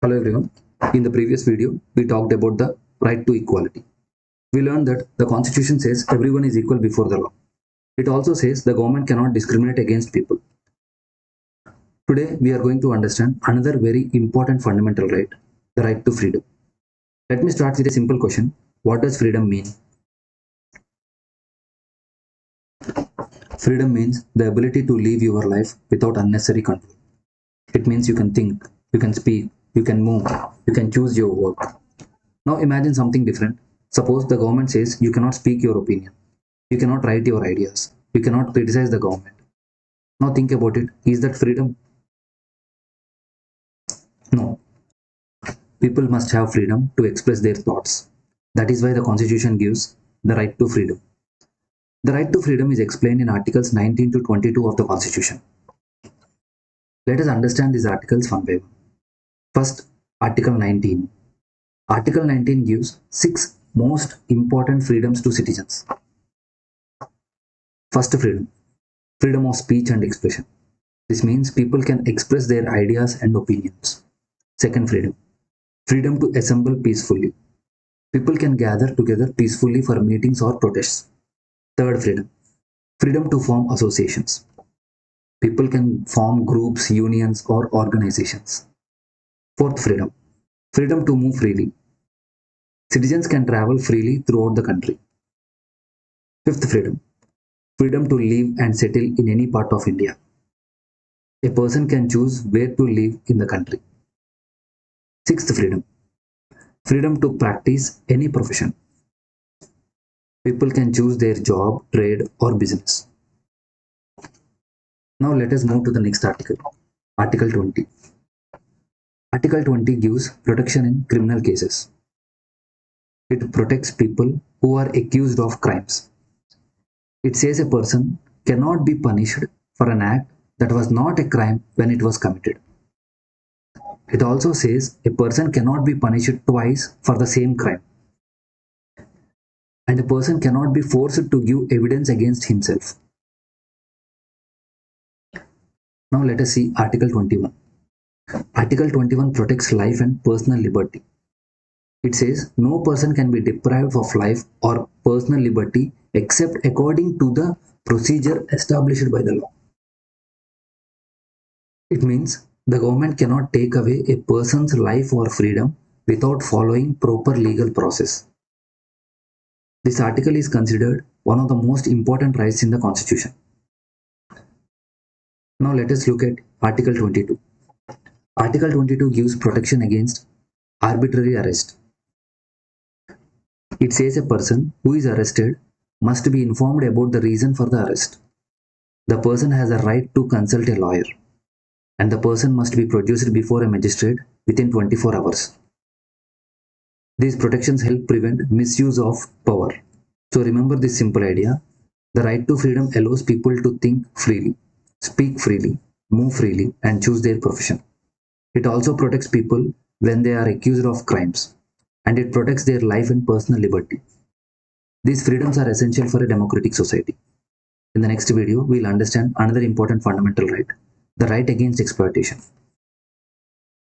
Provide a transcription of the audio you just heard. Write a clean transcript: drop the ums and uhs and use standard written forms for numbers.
Hello everyone. In the previous video, we talked about the right to equality. We learned that the constitution says everyone is equal before the law. It also says the government cannot discriminate against people. Today, we are going to understand another very important fundamental right, the right to freedom. Let me start with a simple question. What does freedom mean? Freedom means the ability to live your life without unnecessary control. It means you can think, you can speak, you can move, you can choose your work. Now imagine something different. Suppose the government says you cannot speak your opinion, you cannot write your ideas, you cannot criticize the government. Now think about it. Is that freedom? No. People must have freedom to express their thoughts. That is why the constitution gives the right to freedom. The right to freedom is explained in Articles 19 to 22 of the constitution. Let us understand these articles one by one. First, Article 19. Article 19 gives 6 most important freedoms to citizens. First freedom, freedom of speech and expression. This means people can express their ideas and opinions. Second freedom, freedom to assemble peacefully. People can gather together peacefully for meetings or protests. Third freedom, freedom to form associations. People can form groups, unions, or organizations. Fourth freedom, freedom to move freely. Citizens can travel freely throughout the country. Fifth freedom, freedom to live and settle in any part of India. A person can choose where to live in the country. Sixth freedom, freedom to practice any profession. People can choose their job, trade, or business. Now let us move to the next article, Article 20. Article 20 gives protection in criminal cases. It protects people who are accused of crimes. It says a person cannot be punished for an act that was not a crime when it was committed. It also says a person cannot be punished twice for the same crime. And a person cannot be forced to give evidence against himself. Now let us see Article 21. Article 21 protects life and personal liberty. It says no person can be deprived of life or personal liberty except according to the procedure established by the law. It means the government cannot take away a person's life or freedom without following proper legal process. This article is considered one of the most important rights in the Constitution. Now let us look at Article 22. Article 22 gives protection against arbitrary arrest. It says a person who is arrested must be informed about the reason for the arrest. The person has a right to consult a lawyer, and the person must be produced before a magistrate within 24 hours. These protections help prevent misuse of power. So remember this simple idea. The right to freedom allows people to think freely, speak freely, move freely, and choose their profession. It also protects people when they are accused of crimes, and it protects their life and personal liberty. These freedoms are essential for a democratic society. In the next video, we'll understand another important fundamental right, the right against exploitation.